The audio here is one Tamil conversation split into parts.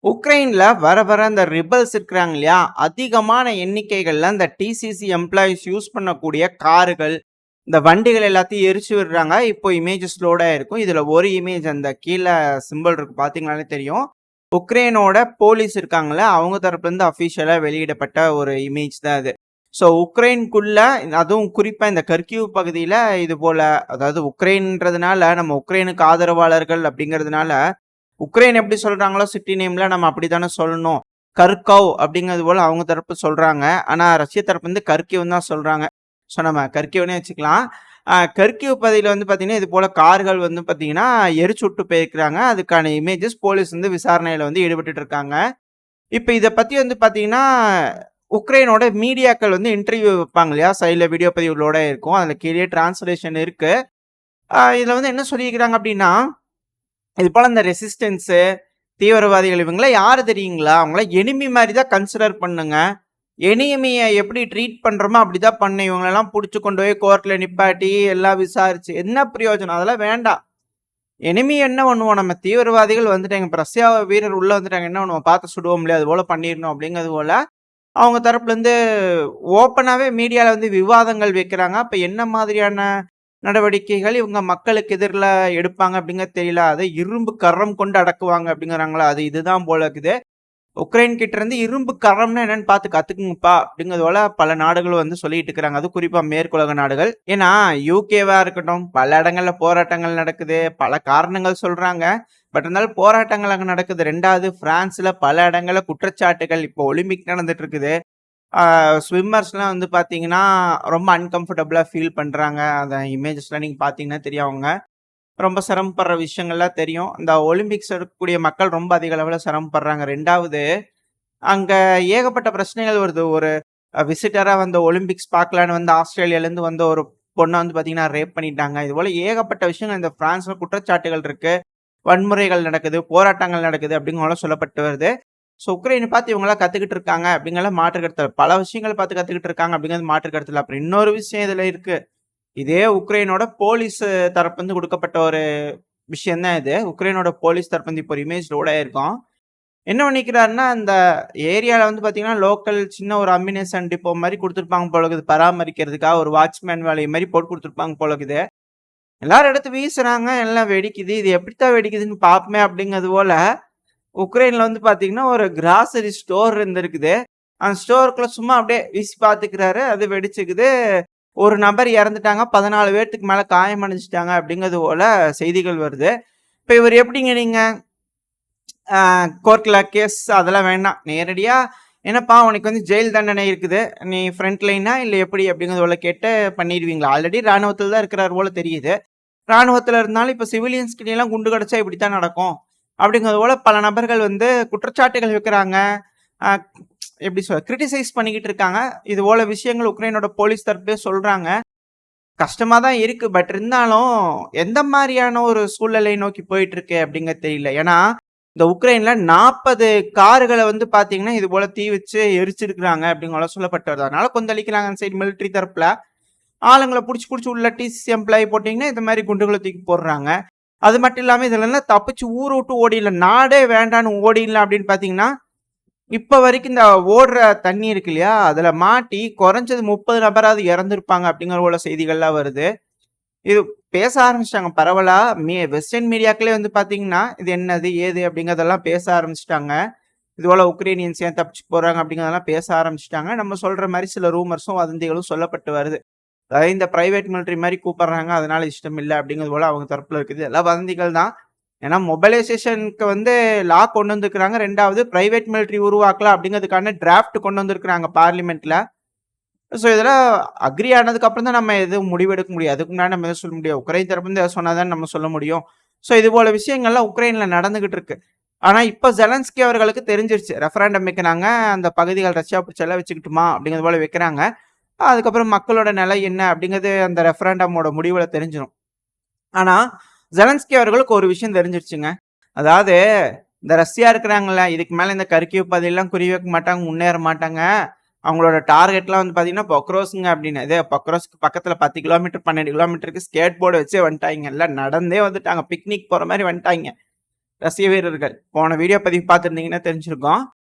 உக்ரைன்ல வர வர அந்த ரிபல்ஸ் இருக்கிறாங்க இல்லையா? அதிகமான எண்ணிக்கைகள்ல இந்த டிசிசி எம்ப்ளாயீஸ் யூஸ் பண்ணக்கூடிய கார்கள், இந்த வண்டிகள் எல்லாத்தையும் எரிச்சு விடுறாங்க. இப்போ இமேஜஸ் லோட் ஆயிருக்கும். இதுல ஒரு இமேஜ் அந்த கீழ சிம்பல் இருக்கு பார்த்தீங்கனாலே தெரியும். உக்ரைனோட போலீஸ் இருக்காங்கல்ல, அவங்க தரப்புலருந்து அஃபிஷியலா வெளியிடப்பட்ட ஒரு இமேஜ் தான் அது. ஸோ உக்ரைனுக்குள்ள அதுவும் குறிப்பா இந்த கர்கிவ் பகுதியில இது போல அதாவது உக்ரைன்ன்றதுனால நம்ம உக்ரைனுக்கு ஆதரவாளர்கள் அப்படிங்கிறதுனால உக்ரைன் எப்படி சொல்றாங்களோ சிட்டி நேம்ல நம்ம அப்படித்தானே சொல்லணும். கர்கவ் அப்படிங்கிறது போல அவங்க தரப்பு சொல்றாங்க. ஆனா ரஷ்ய தரப்பு வந்து கர்கிவ்னு தான் சொல்றாங்க. ஸோ நம்ம கர்கிவ்னே வச்சுக்கலாம். கர்கிவ் பகுதியில வந்து பார்த்தீங்கன்னா, இது போல கார்கள் வந்து பார்த்தீங்கன்னா, எரிச்சு விட்டு போயிருக்கிறாங்க. அதுக்கான இமேஜஸ் போலீஸ் வந்து விசாரணையில வந்து ஈடுபட்டுட்டு இருக்காங்க. இப்ப இத பத்தி வந்து பார்த்தீங்கன்னா, உக்ரைனோட மீடியாக்கள் வந்து இன்டர்வியூ வைப்பாங்க இல்லையா? சைட்ல வீடியோ பதிவுகளோட இருக்கும். அதுல கீழயே டிரான்ஸ்லேஷன் இருக்கு. இதுல வந்து என்ன சொல்லியிருக்கிறாங்க அப்படின்னா இது போல இந்த ரெசிஸ்டன்ஸு, தீவிரவாதிகள் இவங்கலாம் யாரு தெரியுங்களா? அவங்கலாம் எனிமி மாரி தான் கன்சிடர் பண்ணுங்க. எனிமிய எப்படி ட்ரீட் பண்றோமோ அப்படிதான் பண்ணணும். இவங்களலாம் புடிச்சு கொண்டு போய் கோர்ட்ல நிப்பாட்டி, எல்லாம் விசாரிச்சு என்ன பிரயோஜனம்? அதெல்லாம் வேண்டாம். எனிமி என்ன பண்ணுவோம்? நம்ம தீவிரவாதிகள் வந்துட்டாங்க. இப்ப ரஷ்யா வீரர் உள்ள வந்துட்டாங்க. என்ன பண்ணுவோம்? பார்த்து சுடுவோம் இல்லையா? அது போல பண்ணிரணும் அப்படிங்கிறது போல, அவங்க தரப்புலருந்து ஓப்பனாவே மீடியால வந்து விவாதங்கள் வைக்கிறாங்க. அப்ப என்ன மாதிரியான நடவடிக்கைகள் இவங்க மக்களுக்கு எதிர்ல எடுப்பாங்க அப்படிங்கிறது தெரியல. அதை இரும்பு கரம் கொண்டு அடக்குவாங்க அப்படிங்கிறாங்களா? அது இதுதான் போல இருக்குது. உக்ரைன் கிட்ட இருந்து இரும்பு கரம்னா என்னன்னு பார்த்து கத்துக்குங்கப்பா அப்படிங்கிறது போல பல நாடுகள் வந்து சொல்லிட்டு இருக்கிறாங்க. அது குறிப்பா மேற்குலக நாடுகள். ஏன்னா யூகேவா இருக்கட்டும், பல இடங்கள்ல போராட்டங்கள் நடக்குது. பல காரணங்கள் சொல்றாங்க. பட் இருந்தாலும் போராட்டங்கள் அங்க நடக்குது. 2வது பிரான்ஸ்ல பல இடங்கள்ல குற்றச்சாட்டுகள் இப்போ ஒலிம்பிக் நடந்துட்டு இருக்குது. ஸ்விம்மர்ஸ்லாம் வந்து பார்த்தீங்கன்னா, ரொம்ப அன்கம்ஃபர்டபுளா ஃபீல் பண்றாங்க. அந்த இமேஜஸ்லாம் நீங்க பார்த்தீங்கன்னா தெரியும். அவங்க ரொம்ப சிரமப்படுற விஷயங்கள்லாம் தெரியும். இந்த ஒலிம்பிக்ஸ் இருக்கக்கூடிய மக்கள் ரொம்ப அதிக அளவுல சிரமப்படுறாங்க. 2வது அங்க ஏகப்பட்ட பிரச்சனைகள் வருது. ஒரு விசிட்டரா வந்த ஒலிம்பிக்ஸ் பார்க்கலான்னு வந்து ஆஸ்திரேலியாலேருந்து வந்த ஒரு பொண்ண வந்து பார்த்தீங்கன்னா, ரேப் பண்ணிட்டாங்க. இதுபோல ஏகப்பட்ட விஷயங்கள் இந்த பிரான்ஸ்ல குற்றச்சாட்டுகள் இருக்கு. வன்முறைகள் நடக்குது, போராட்டங்கள் நடக்குது அப்படிங்கலாம் சொல்லப்பட்டு வருது. ஸோ உக்ரைனை பார்த்து இவங்கலாம் கத்துக்கிட்டு இருக்காங்க அப்படிங்கிற மாற்று கருத்து இல்ல. பல விஷயங்கள் பார்த்து கத்துக்கிட்டு இருக்காங்க அப்படிங்கிறது மாற்று கருத்து இல்ல. அப்புறம் இன்னொரு விஷயம் இதுல இருக்கு. இதே உக்ரைனோட போலீஸ் தரப்பு வந்து கொடுக்கப்பட்ட ஒரு விஷயம் தான் இது. உக்ரைனோட போலீஸ் தரப்பு வந்து இப்போ ஒரு இமேஜ் லோட் ஆயிருக்கும். என்ன பண்ணிக்கிறாருன்னா, அந்த ஏரியால வந்து பார்த்தீங்கன்னா, லோக்கல் சின்ன ஒரு அம்யூனிஷன் டிப்போ மாரி குடுத்துருப்பாங்க போல இருக்குது. பராமரிக்கிறதுக்காக ஒரு வாட்ச்மேன் வேலை மாரி போட்டு குடுத்துருப்பாங்க போல இருக்குது. எல்லாரும் எடுத்து வீசுறாங்க. எல்லாம் வெடிக்குது. இது எப்படித்தான் வெடிக்குதுன்னு பார்ப்போமே அப்படிங்கிறது போல, உக்ரைன்ல வந்து பார்த்தீங்கன்னா, ஒரு கிராசரி ஸ்டோர் இருந்திருக்குது. அந்த ஸ்டோருக்குள்ள சும்மா அப்படியே வீசி பார்த்துக்கிறாரு. அது வெடிச்சுக்குது. ஒரு நபர் இறந்துட்டாங்க. 14 பேத்துக்கு மேல காயமடைஞ்சுட்டாங்க அப்படிங்கிறது போல செய்திகள் வருது. இப்ப இவர் எப்படிங்க நீங்க கோர்ட்ல கேஸ் அதெல்லாம் வேண்டாம். நேரடியா என்னப்பா உனக்கு வந்து ஜெயில் தண்டனை இருக்குது. நீ ஃப்ரண்ட் லைனா இல்ல எப்படி அப்படிங்கிறது போல கேட்டு பண்ணிருவீங்களா? ஆல்ரெடி ராணுவத்துல தான் இருக்கிறார் போல தெரியுது. ராணுவத்துல இருந்தாலும் இப்ப சிவிலியன்ஸ் கிட்டலாம் குண்டு கிடைச்சா இப்படித்தான் நடக்கும். அப்படிங்கிறது போல பல நபர்கள் வந்து குற்றச்சாட்டுகள் வைக்கிறாங்க. அ எப்படி கிரிட்டிசைஸ் பண்ணிக்கிட்டு இருக்காங்க. இது போல விஷயங்கள் உக்ரைனோட போலீஸ் தரப்பே சொல்றாங்க. கஷ்டமா தான் இருக்கு. பட் இருந்தாலும் எந்த மாரியான ஒரு சூழ்நிலை நோக்கி போயிட்டு இருக்கு அப்படிங்கிறது தெரியல. ஏன்னா, இந்த உக்ரைன்ல 40 கார்கள வந்து பார்த்தீங்கன்னா, இது போல தீ வச்சு எரிச்சிருக்கிறாங்க அப்படிங்கலாம் சொல்லப்பட்டு வருது. அதனால கொந்தளிக்கிறாங்க அந்த சைடு மிலிட்டரி தரப்புல. ஆளுங்கள புடிச்சு புடிச்சு உள்ள டிசிசி எம்ப்ளாயி போட்டீங்கன்னா, இந்த மாரி குண்டுகள தூக்கி போடுறாங்க. அது மட்டும் இல்லாம இதுலலாம் தப்பிச்சு ஊர விட்டு ஓடிடலாம். நாடே வேண்டான்னு ஓடிடலாம் அப்படின்னு பார்த்தீங்கன்னா, இப்ப வரைக்கும் இந்த ஓடுற தண்ணி இருக்கு இல்லையா? அதுல மாட்டி குறைஞ்சது 30 நபராவது இறந்திருப்பாங்க அப்படிங்கிற போல செய்திகள்லாம் வருது. இது பேச ஆரம்பிச்சுட்டாங்க பரவலா. வெஸ்டர்ன் மீடியாக்களே வந்து பார்த்தீங்கன்னா, இது என்னது? ஏது? அப்படிங்கிறதெல்லாம் பேச ஆரம்பிச்சுட்டாங்க. இதுபோல உக்ரைனியன்ஸ் ஏன் தப்பிச்சு போறாங்க அப்படிங்கிறதெல்லாம் பேச ஆரம்பிச்சுட்டாங்க. நம்ம சொல்ற மாரி சில ரூமர்ஸும், வதந்திகளும் சொல்லப்பட்டு வருது. அதாவது இந்த பிரைவேட் மிலிட்டரி மாரி கூப்பிடுறாங்க. அதனால இஷ்டம் இல்ல அப்படிங்கிறது போல அவங்க தரப்புல இருக்குது. எல்லாம் வதந்திகள் தான். ஏன்னா மொபைலைசேஷனுக்கு வந்து லா கொண்டு வந்திருக்கிறாங்க. 2வது பிரைவேட் மிலிட்டரி உருவாக்கலாம் அப்படிங்கிறதுக்கான டிராஃப்ட் கொண்டு வந்திருக்கிறாங்க பார்லிமென்ட்ல. ஸோ இதெல்லாம் அக்ரி ஆனதுக்கு அப்புறம் தான் நம்ம எதுவும் முடிவெடுக்க முடியும். அதுக்கு முன்னாடி நம்ம எதுவும் சொல்ல முடியாது. உக்ரைன் தரப்புலருந்து எதாவது சொன்னா தான் நம்ம சொல்ல முடியும். ஸோ இது போல விஷயங்கள்லாம் உக்ரைன்ல நடந்துகிட்டு இருக்கு. ஆனா இப்ப ஜெலன்ஸ்கி அவர்களுக்கு தெரிஞ்சிருச்சு. ரெஃபரண்டம் வைக்கிறாங்க. அந்த பகுதிகள் ரஷ்யா பிடிச்செல்லாம் வச்சுக்கிட்டுமா அப்படிங்கிறது போல வைக்கிறாங்க. அதுக்கப்புறம் மக்களோட நிலை என்ன அப்படிங்கிறது அந்த ரெஃபரண்டமோட முடிவுல தெரிஞ்சிரும். ஆனா ஜெலன்ஸ்கி அவர்களுக்கு ஒரு விஷயம் தெரிஞ்சிருச்சுங்க. அதாவது இந்த ரஷ்யா இருக்கிறாங்கல்ல, இதுக்கு மேல இந்த கர்கிவ் பகுதியெல்லாம் குறி வைக்க மாட்டாங்க, முன்னேற மாட்டாங்க. அவங்களோட டார்கெட்லாம் வந்து பார்த்தீங்கன்னா, பொக்ரோஸ்ங்க அப்படின்னு. இதே பொக்ரோஸ்க்கு பக்கத்துல 10 கிலோமீட்டர், 12 கிலோமீட்டருக்கு ஸ்கேட் போர்டு வச்சே வந்துட்டாய்ங்க. எல்லாம் நடந்தே வந்துட்டாங்க. பிக்னிக் போற மாரி வந்துட்டாய்ங்க. ரஷ்ய வீரர்கள். போன வீடியோ பதிவு பார்த்துருந்தீங்கன்னா தெரிஞ்சிருக்கும்.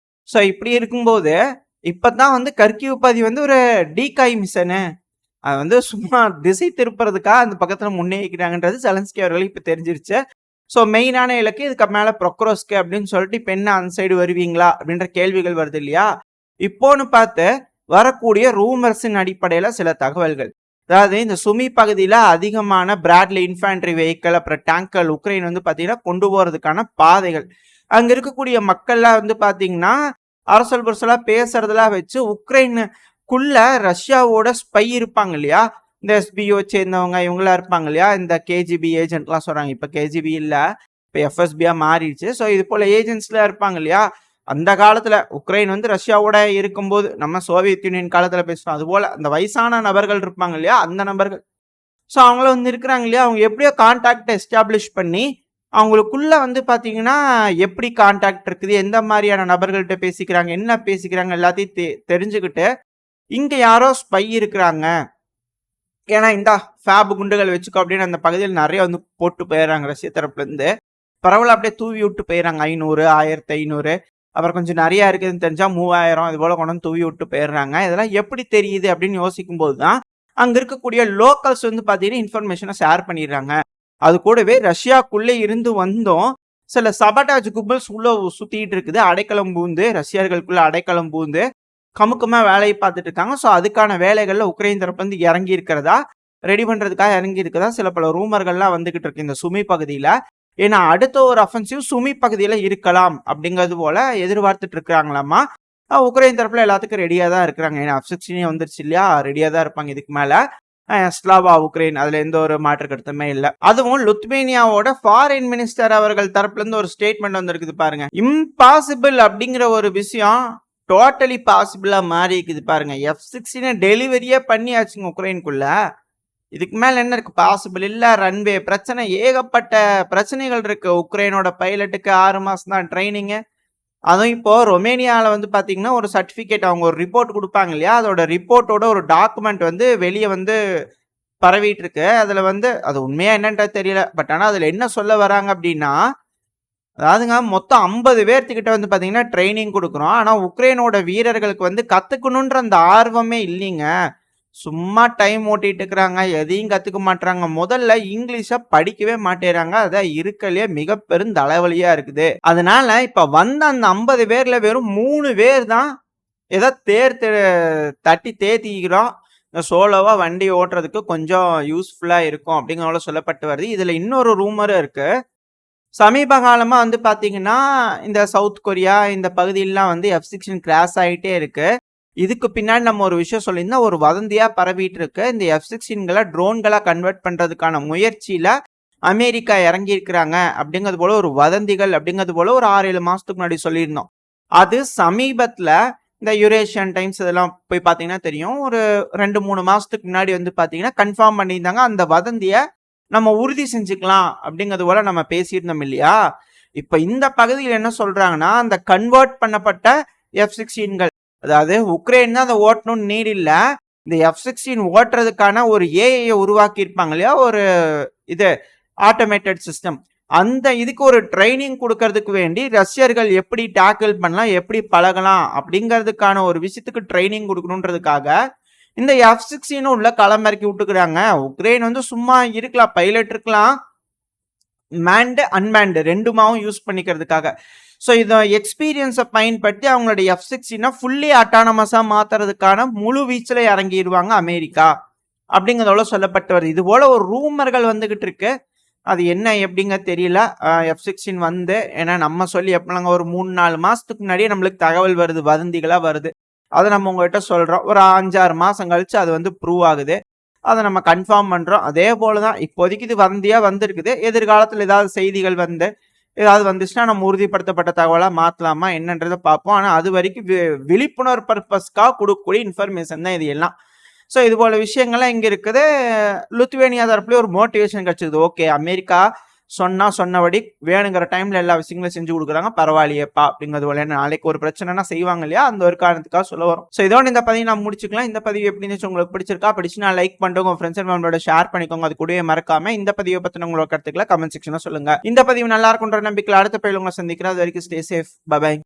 ஸோ இப்படி இருக்கும்போது, இப்பதான் வந்து கர்கிவ் பகுதி வந்து ஒரு டீகாய் மிஷனு. அது வந்து சும்மா திசை திருப்புறதுக்காக அந்த பக்கத்துல முன்னேறிக்கிறாங்கன்றது செலன்ஸ்கி அவர்களுக்கு இப்ப தெரிஞ்சிருச்சு. ஸோ மெயினான இலக்கு இதுக்கு மேல பொக்ரோஸ்க்கு அப்படின்னு சொல்லிட்டு இப்ப என்ன அந்த சைடு வருவீங்களா அப்படின்ற கேள்விகள் வருது இல்லையா? இப்போன்னு பார்த்து வரக்கூடிய ரூமர்ஸின் அடிப்படையில சில தகவல்கள். அதாவது இந்த சுமி பகுதியில அதிகமான பிராட்லி இன்ஃபேண்ட்ரி வெஹிக்கிள் அப்புறம் டேங்கர் உக்ரைன் வந்து பாத்தீங்கன்னா கொண்டு போறதுக்கான பாதைகள். அங்க இருக்கக்கூடிய மக்கள்லாம் வந்து பாத்தீங்கன்னா அரசல் புரசலா பேசுறதெல்லாம் வச்சு உக்ரைனுக்குள்ள ரஷ்யாவோட ஸ்பை இருப்பாங்க இல்லையா? இந்த எஸ்பிஓ சேர்ந்தவங்க இவங்களா இருப்பாங்க இல்லையா? இந்த கேஜிபி ஏஜென்ட்லாம் சொல்றாங்க. இப்ப கேஜிபி இல்ல, இப்ப எஃப்எஸ்பியா மாறிடுச்சு. ஸோ இது போல ஏஜென்ட்ஸ்லாம் இருப்பாங்க இல்லையா? அந்த காலத்துல உக்ரைன் வந்து ரஷ்யாவோட இருக்கும்போது நம்ம சோவியத் யூனியன் காலத்துல பேசுறோம். அது போல அந்த வயசான நபர்கள் இருப்பாங்க இல்லையா? அந்த நபர்கள். ஸோ அவங்களும் வந்து இருக்கிறாங்க இல்லையா? அவங்க எப்படியோ கான்டாக்ட் எஸ்டாப்ளிஷ் பண்ணி அவங்களுக்குள்ள வந்து பாத்தீங்கன்னா எப்படி கான்டாக்ட் இருக்குது, எந்த மாதிரியான நபர்கள்ட்ட பேசிக்கிறாங்க, என்ன பேசிக்கிறாங்க எல்லாத்தையும் தெரிஞ்சுக்கிட்டு இங்க யாரோ ஸ்பை இருக்கிறாங்க. ஏன்னா இந்தா ஃபேப் குண்டுகள் வச்சுக்கோ அப்படின்னு அந்த பகுதியில் நிறைய வந்து போட்டு போயிடுறாங்க ரஷ்ய தரப்புல இருந்து. பரவாயில்ல அப்படியே தூவி விட்டு போயிடுறாங்க. 500, 1500 அப்புறம் கொஞ்சம் நிறைய இருக்குதுன்னு தெரிஞ்சா 3000 இது போல கொண்டு வந்து தூவி விட்டு போயிடுறாங்க. இதெல்லாம் எப்படி தெரியுது அப்படின்னு யோசிக்கும் போது தான் அங்க இருக்கக்கூடிய லோக்கல்ஸ் வந்து பாத்தீங்கன்னா இன்ஃபர்மேஷனை ஷேர் பண்ணிடுறாங்க. அது கூடவே ரஷ்யாக்குள்ளே இருந்து வந்தோம் சில சபட்டாஜ் கும்பல்ஸ் உள்ள சுத்திட்டு இருக்குது. அடைக்கலம் பூந்து ரஷ்யர்களுக்குள்ள அடைக்கலம் பூந்து கமுக்கமா வேலையை பார்த்துட்டு இருக்காங்க. ஸோ அதுக்கான வேலைகள்ல உக்ரைன் தரப்பு வந்து இறங்கி இருக்கிறதா, ரெடி பண்றதுக்காக இறங்கி இருக்கிறதா சில பல ரூமர்கள்லாம் வந்துகிட்டு இருக்கு இந்த சுமி பகுதியில. ஏன்னா அடுத்த ஒரு அஃபென்சிவ் சுமி பகுதியில இருக்கலாம் அப்படிங்கிறது போல எதிர்பார்த்துட்டு இருக்கிறாங்களாமா. உக்ரைன் தரப்புல எல்லாத்துக்கும் ரெடியா தான் இருக்கிறாங்க. ஏன்னா F-16 வந்துருச்சு இல்லையா? ரெடியா தான் இருப்பாங்க இதுக்கு மேல. ஸ்லாவா உக்ரைன் அதுல எந்த ஒரு மாற்று கருத்துமே இல்ல. அதுவும் லுத்வேனியாவோட ஃபாரின் மினிஸ்டர் அவர்கள் தரப்புல இருந்து ஒரு ஸ்டேட்மெண்ட் வந்திருக்குது பாருங்க. இம்பாசிபிள் அப்படிங்கிற ஒரு விஷயம் டோட்டலி பாசிபிளா மாறி இருக்குது பாருங்க. F-16 டெலிவரியே பண்ணியாச்சுங்க உக்ரைனுக்குள்ள. இதுக்கு மேல என்ன இருக்கு? பாசிபிள் இல்ல. ரன்வே பிரச்சனை, ஏகப்பட்ட பிரச்சனைகள் இருக்கு. உக்ரைனோட பைலட்டுக்கு 6 மாசம் தான் ட்ரைனிங். அதுவும் இப்போ ரொமேனியாவில் வந்து பார்த்தீங்கன்னா ஒரு சர்டிஃபிகேட் அவங்க ஒரு ரிப்போர்ட் கொடுப்பாங்க இல்லையா? அதோட ரிப்போர்ட்டோட ஒரு டாக்குமெண்ட் வந்து வெளியே வந்து பரவிட்டு இருக்கு. அதில் வந்து அது உண்மையா என்னன்றது தெரியல. பட் ஆனால் அதில் என்ன சொல்ல வராங்க அப்படின்னா, அதாவதுங்க மொத்தம் 50 பேர்த்துக்கிட்ட வந்து பார்த்தீங்கன்னா ட்ரைனிங் கொடுக்குறோம். ஆனால் உக்ரைனோட வீரர்களுக்கு வந்து கற்றுக்கணுன்ற அந்த ஆர்வமே இல்லைங்க. சும்மா டைம் ஓட்டிட்டு இருக்கிறாங்க. எதையும் கற்றுக்க மாட்டாங்க. முதல்ல இங்கிலீஷை படிக்கவே மாட்டேறாங்க. அதான் இருக்கலையே மிக பெரும் தலைவலியா இருக்குது. அதனால இப்ப வந்த அந்த 50 பேர்ல வெறும் 3 பேர் தான் ஏதோ தட்டி தேத்திக்கிறோம். சோலோவா வண்டி ஓட்டுறதுக்கு கொஞ்சம் யூஸ்ஃபுல்லா இருக்கும் அப்படிங்கிறத சொல்லப்பட்டு வருது. இதுல இன்னொரு ரூமரும் இருக்கு. சமீப காலமா வந்து பாத்தீங்கன்னா இந்த சவுத் கொரியா இந்த பகுதியிலாம் வந்து F-16 கிராஷ் ஆகிட்டே இருக்கு. இதுக்கு பின்னாடி நம்ம ஒரு விஷயம் சொல்லியிருந்தோம். ஒரு வதந்தியா பரவிட்டு இருக்கு. இந்த F-16களை ட்ரோன்களா கன்வெர்ட் பண்றதுக்கான முயற்சியில அமெரிக்கா இறங்கி இருக்கிறாங்க அப்படிங்கிறது போல ஒரு வதந்திகள் அப்படிங்கிறது போல ஒரு 6-7 மாசத்துக்கு முன்னாடி சொல்லியிருந்தோம். அது சமீபத்துல இந்த யூரேஷியன் டைம்ஸ் இதெல்லாம் போய் பாத்தீங்கன்னா தெரியும். ஒரு 2-3 மாசத்துக்கு முன்னாடி வந்து பாத்தீங்கன்னா கன்ஃபார்ம் பண்ணியிருந்தாங்க. அந்த வதந்திய நம்ம உறுதி செஞ்சுக்கலாம் அப்படிங்கிறது போல நம்ம பேசியிருந்தோம் இல்லையா? இப்ப இந்த பகுதியில் என்ன சொல்றாங்கன்னா, அந்த கன்வெர்ட் பண்ணப்பட்ட F-16கள், அதாவது உக்ரைன் தான் அதை ஓட்டணும்னு நீட் இல்ல. இந்த F-16 ஓட்டுறதுக்கான ஒரு ஏஐ உருவாக்கி இருப்பாங்க இல்லையா? ஒரு இது ஆட்டோமேட்டட் சிஸ்டம். அந்த இதுக்கு ஒரு ட்ரைனிங் கொடுக்கறதுக்கு வேண்டி ரஷ்யர்கள் எப்படி டேக்கிள் பண்ணலாம், எப்படி பழகலாம் அப்படிங்கிறதுக்கான ஒரு விஷயத்துக்கு ட்ரைனிங் கொடுக்கணுன்றதுக்காக இந்த F-16 உள்ள களமிறக்கி விட்டுக்கிறாங்க. உக்ரைன் வந்து சும்மா இருக்கலாம், பைலட் இருக்கலாம், மேண்டு அன்மேண்டு ரெண்டுமாவும் யூஸ் பண்ணிக்கிறதுக்காக. ஸோ இதை எக்ஸ்பீரியன்ஸை பயன்படுத்தி அவங்களுடைய F-16 ஃபுல்லி அட்டானமஸாக மாற்றுறதுக்கான முழு வீச்சில் இறங்கிடுவாங்க அமெரிக்கா அப்படிங்கிறதோட சொல்லப்பட்டு வருது. இது போல ஒரு ரூமர்கள் வந்துகிட்டு இருக்கு. அது என்ன எப்படிங்க தெரியல. F-16 வந்து ஏன்னா நம்ம சொல்லி எப்படிங்க ஒரு 3-4 மாசத்துக்கு முன்னாடியே நம்மளுக்கு தகவல் வருது, வதந்திகளாக வருது. அதை நம்ம உங்ககிட்ட சொல்றோம். ஒரு 5-6 மாசம் கழிச்சு அது வந்து ப்ரூவ் ஆகுது. அதை நம்ம கன்ஃபார்ம் பண்றோம். அதே போலதான் இப்போதைக்கு இது வதந்தியா வந்திருக்குது. எதிர்காலத்தில் ஏதாவது செய்திகள் வந்து ஏதாவது வந்துச்சுன்னா நம்ம உறுதிப்படுத்தப்பட்ட தகவலா மாத்தலாமா என்னன்றதை பார்ப்போம். ஆனா அது வரைக்கும் விழிப்புணர்வு பர்பஸ்க்காக கொடுக்கக்கூடிய இன்ஃபர்மேஷன் தான் இது எல்லாம். ஸோ இது போல விஷயங்கள்லாம் இங்க இருக்குது. லுத்வேனியா தரப்புல ஒரு மோட்டிவேஷன் கிடைச்சது. ஓகே, அமெரிக்கா சொன்னா சொன்னபடி வேணுங்கிற டைம்ல எல்லா விஷயங்களும் செஞ்சு கொடுக்குறாங்க. பரவாயில்லையேப்பா அப்படிங்கிறது போல. நாளைக்கு ஒரு பிரச்சனைனா செய்வாங்க இல்லையா? அந்த ஒரு காரணத்துக்காக சொல்ல வரும். ஸோ இதோட இந்த பதிவு நான் முடிச்சுக்கலாம். இந்த பதிவு எப்படி இருந்துச்சு, உங்களுக்கு பிடிச்சிருக்கா? பிடிச்சுனா லைக் பண்ணிட்டு உங்க ஃப்ரெண்ட்ஸ் அண்ட் ஃபேமிலியோட ஷேர் பண்ணிக்கோங்க. அது கூடவே மறக்காம இந்த பதிவை பத்தின உங்களோட கருத்துக்களை கமெண்ட் செக்ஷன்ல சொல்லுங்க. இந்த பதிவு நல்லா இருக்குன்ற நம்பிக்கையில் அடுத்த பதிவில் உங்களை சந்திக்கிறேன். அது வரைக்கும் ஸ்டே சேஃப். பை.